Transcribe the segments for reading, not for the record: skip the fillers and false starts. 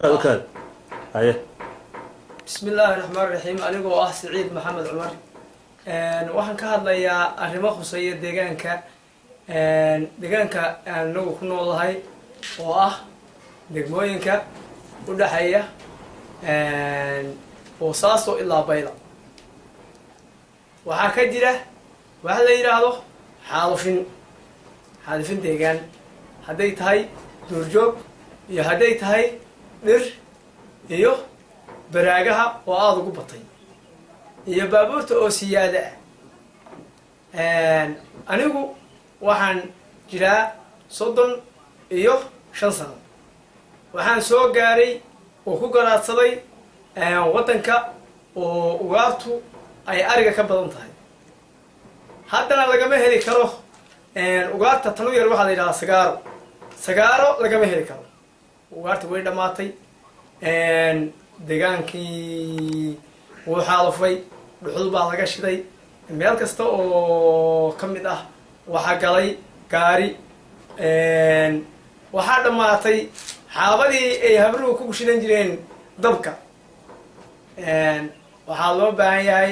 كذا هاي. بسم الله الرحمن الرحيم. أنا سعيد محمد عمر. waxaan ka hadlayaa arrimo khuseeya deegaanka aanu ku noolahay oo ah degmooyinka u dhaxeeya Boosaaso ilaa Bayla. waxaa ka jira waxa la yiraahdo xaalufin deegaan, hadday tahay duurjoog iyo hadday tahay dhir iyo baraagaha oo aad ugu batay iyo baabuurta oo siyaada ah. anigu waxaan jiraa 35 sano. waxaan soo gaaray oo ku garaadsaday wadanka oo ugaartu ay ariga ka badan tahay. haddana lagama heli karo ugaarta tan yar waxa la yiraahdaa sagaaro lagama heli karo. ugaarta way dhamaatay. deegaankii wuu xaalufay, dhuxul baa laga shiday, meel kasta oo ka mid ah waxaa galay gaari. waxaa dhamaatay xaabadii ay habruhu ku shidan jireen dabka. waxaa loo baahan yahay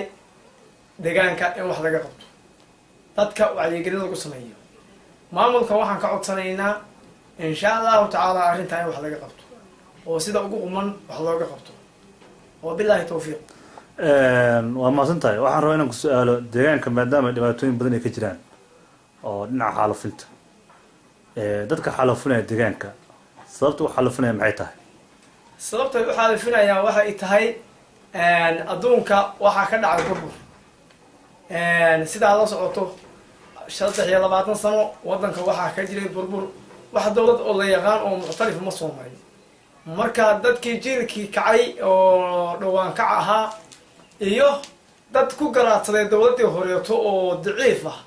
deegaanka in wax laga qabto, dadka wacyigelin lagu sameeyo. maamulka waxaan ka codsanaynaa insha allahu tacaala arrintaa in wax laga qabto oo sida ugu quman wax looga qabto. wabillahi tawfiiq. waa mahadsantahay. waxaan rabaa inaan ku su'aalo deegaanka maadaama dhibaatooyin badan ay ka jiraan oo dhinaca xaalufinta. dadka xaalufinaya deegaanka sababta u xaalufinaya maxay tahay? sababta u xaalufinaya waxa ay tahay adduunka waxaa ka dhacay burbur. sidaa la socoto 23 sano wadanka waxaa ka jiray burbur. wax dawlad oo la yaqaan oo muxtarif ma soo marin. marka dadkii jiilkii kacay oo dhawaan kac ahaa iyo dad ku garaadsaday dawladii horeeto oo daciif ah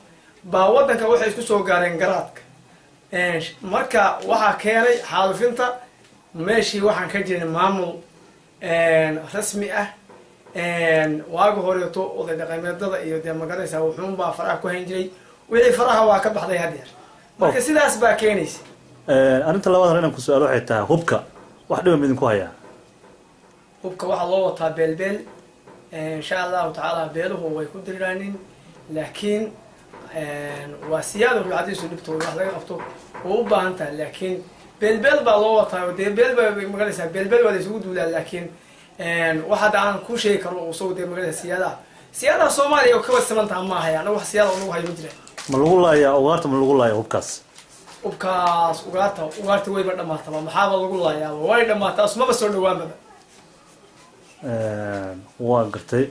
baa wadanka waxay isku soo gaareen garaadka. marka waxaa keenay xaalufinta. meeshii waxaan ka jirin maamul rasmi ah. waaga horeeto oday dhaqameedada iyo dee magaraysa wuxuun baa faraha ku hayn jiray. wixii faraha waa ka baxday haddeer. marka sidaas baa keenaysa. arrinta labaad inaan ku su'aalo waxay tahay hubka wax dhiba midin ku hayaa. hubka waxaa loo wataa beelbeel. insha allahu tacaala beeluhu way ku diriraanin, laakiin waa siyaada ruuxadiisu dhibtooda wax laga qabto oo u baahan tahay. laakiin beelbeel baa loo wataa. dee beel baa magaraysaa beelbeel waa la isugu duulaa. laakiin wax hadda aan ku sheegi karo oo soo dee magaraysa siyaadaha Soomaaliya oo ka wadsamantaha ma ahaya. anagu wax siyaada oo lagu hayo ma jiraan. ma lagu laayaa ugaarta? ma lagu laayaa hubkaas? ugaarta wayba dhamaataba. maxaaba lagu laayaaba? way dhamaataa ismaba soo dhawaanbaba. waa gartay.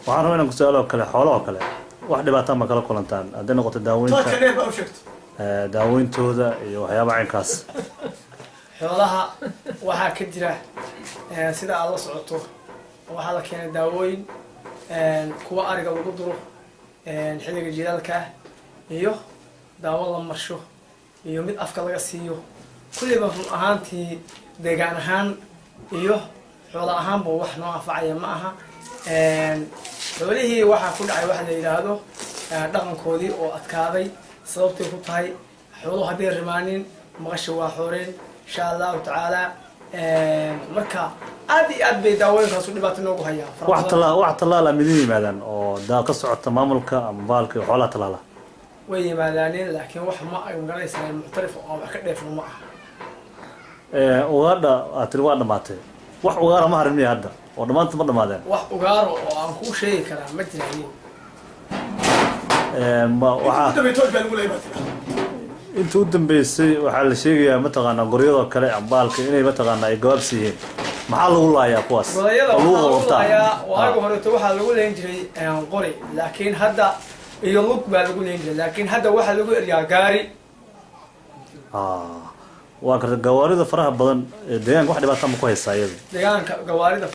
waxaan rabaa inaan ku su'aalo kale xoolaha kale wax dhibaataa ma kala kulantaan hadday noqoto daaweyntooda iyo waxyaabaha caynkaas? xoolaha waxaa ka jira sida aad la socoto waxaa la keenay daawooyin kuwa ariga lagu duro xilliga jilaalka iyo daawo la marsho iyo mid afka laga siiyo. kulliba run ahaantii deegaan ahaan iyo xoolo ahaanba wax noo anfacaya ma aha. xoolihii waxaa ku dhacay waxa la yidhaahdo dhaqankoodii oo adkaaday. sababtay ku tahay xooluhu hadday rimaanin maqasha waa xooreen insha allahu tacaala. marka aad iyo aad bay daawooyinkaas u dhibaato noogu hayaan. wax tallaala midin yimaadaan oo daa ka socota maamulka ama baalka iyo xoolaha tallaala way yimaadaaneen, laakiin wax ma ay magaraysaa muxtarif oo wax ka dheefno ma aha. ugaadha aad tiri waa dhamaatay. wax ugaara ma harin miya hadda oo dhammaanta ma dhamaadeen? wax ugaaro oo aan kuu sheegi karaa ma jiraanin. inta u dambeysay waxaa la sheegayaa mataqaanaa goryadoo kale ambaalka inay mataqaanaa ay gabaabsi yihiin. maxaa lagu laayaa kuwaas? goryada waxaa lagu laayaa waaga horeeto waxaa lagu leen jiray qori, laakiin hadda iyo lug baa lagu leen jiray. laakiin hadda waxaa lagu eryaa gaari. waa karta gawaarida faraha badan deegaanka wax dhibaataa ma ku haysaa iyadu? deegaanka gawaarida